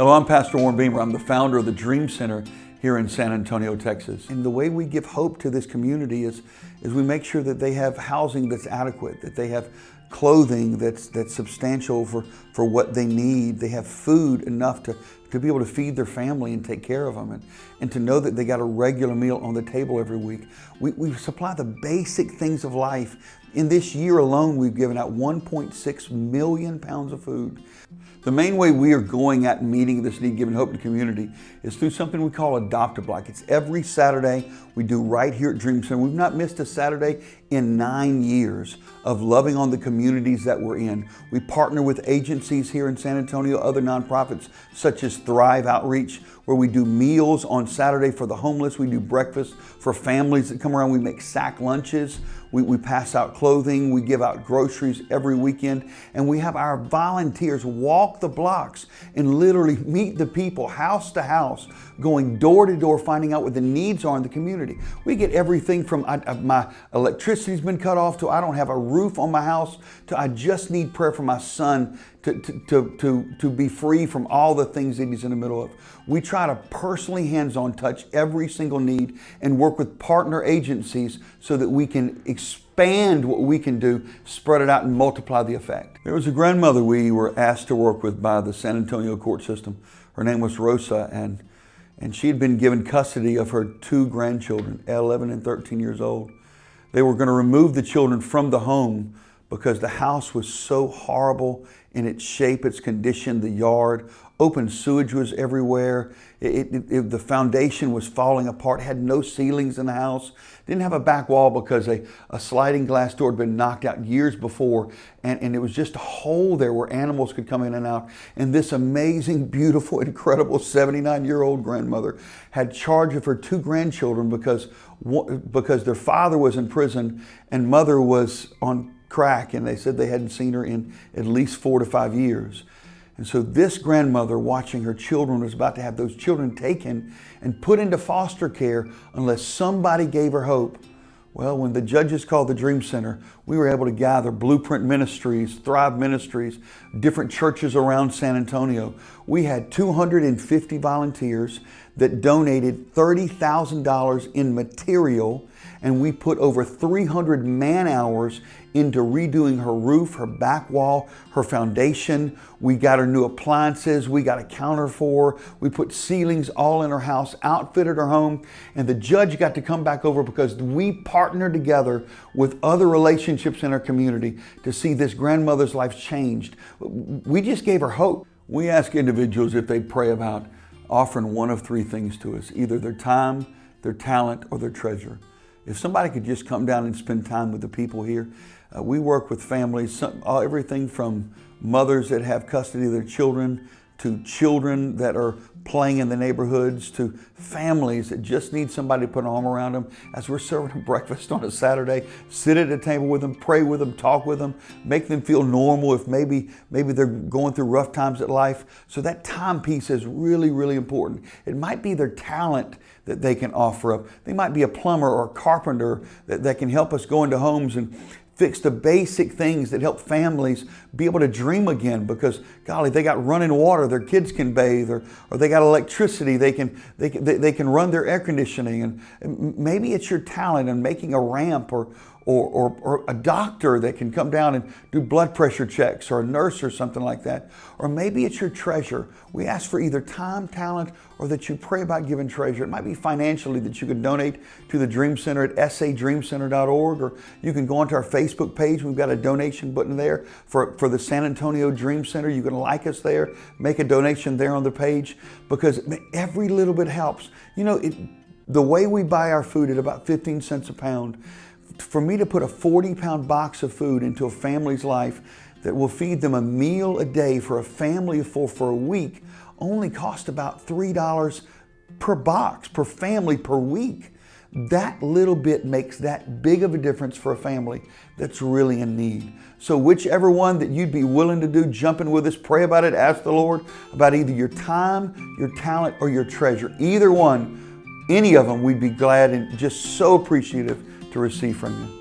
Hello, I'm Pastor Warren Beamer. I'm the founder of the Dream Center here in San Antonio, Texas. And the way we give hope to this community is we make sure that they have housing that's adequate, that they have clothing that's substantial for what they need. They have food enough to be able to feed their family and take care of them, and to know that they got a regular meal on the table every week. We supply the basic things of life. In this year alone, we've given out 1.6 million pounds of food. The main way we are going at meeting this need, giving hope to the community, is through something we call Adopt a Block. It's every Saturday we do right here at Dream Center. We've not missed a Saturday in 9 years of loving on the communities that we're in. We partner with agencies here in San Antonio, other nonprofits such as Thrive Outreach, where we do meals on Saturday for the homeless. We do breakfast for families that come around. We make sack lunches. We pass out clothing. We give out groceries every weekend. And we have our volunteers walk the blocks and literally meet the people house to house, going door to door, finding out what the needs are in the community. We get everything from my electricity's been cut off to I don't have a roof on my house to I just need prayer for my son to be free from all the things that he's in the middle of. We try to personally hands-on touch every single need and work with partner agencies so that we can expand what we can do, spread it out and multiply the effect. There was a grandmother we were asked to work with by the San Antonio court system. Her name was Rosa, and she had been given custody of her 2 grandchildren, 11 and 13 years old. They were going to remove the children from the home because the house was so horrible in its shape, its condition, the yard. Open sewage was everywhere. The foundation was falling apart, had no ceilings in the house, didn't have a back wall because a sliding glass door had been knocked out years before, and it was just a hole there where animals could come in and out. And this amazing, beautiful, incredible 79-year-old grandmother had charge of her 2 grandchildren because their father was in prison and mother was on crack, and they said they hadn't seen her in at least 4 to 5 years. And so this grandmother, watching her children, was about to have those children taken and put into foster care unless somebody gave her hope. Well, when the judges called the Dream Center, we were able to gather Blueprint Ministries, Thrive Ministries, different churches around San Antonio. We had 250 volunteers that donated $30,000 in material, and we put over 300 man-hours into redoing her roof, her back wall, her foundation. We got her new appliances. We got a counter for her. We put ceilings all in her house, outfitted her home, and the judge got to come back over because we partnered together with other relationships in our community to see this grandmother's life changed. We just gave her hope. We ask individuals if they pray about offering one of 3 things to us, either their time, their talent, or their treasure. If somebody could just come down and spend time with the people here. We work with families, everything from mothers that have custody of their children to children that are playing in the neighborhoods to families that just need somebody to put an arm around them as we're serving them breakfast on a Saturday. Sit at a table with them, pray with them, talk with them, make them feel normal if maybe they're going through rough times at life. So that time piece is really, really important. It might be their talent that they can offer up. They might be a plumber or a carpenter that can help us go into homes and fix the basic things that help families be able to dream again, because golly, they got running water, their kids can bathe, or they got electricity, they can run their air conditioning. And maybe it's your talent in making a ramp, or a doctor that can come down and do blood pressure checks, or a nurse or something like that. Or maybe it's your treasure. We ask for either time, talent, or that you pray about giving treasure. It might be financially that you could donate to the Dream Center at sadreamcenter.org, or you can go onto our Facebook page. We've got a donation button there for the San Antonio Dream Center. You can like us there, make a donation there on the page, because every little bit helps. You know, the way we buy our food at about 15 cents a pound, for me to put a 40-pound box of food into a family's life that will feed them a meal a day for a family of 4 for a week only cost about $3 per box, per family, per week. That little bit makes that big of a difference for a family that's really in need. So whichever one that you'd be willing to do, jump in with us, pray about it, ask the Lord about either your time, your talent, or your treasure. Either one, any of them, we'd be glad and just so appreciative to receive from you.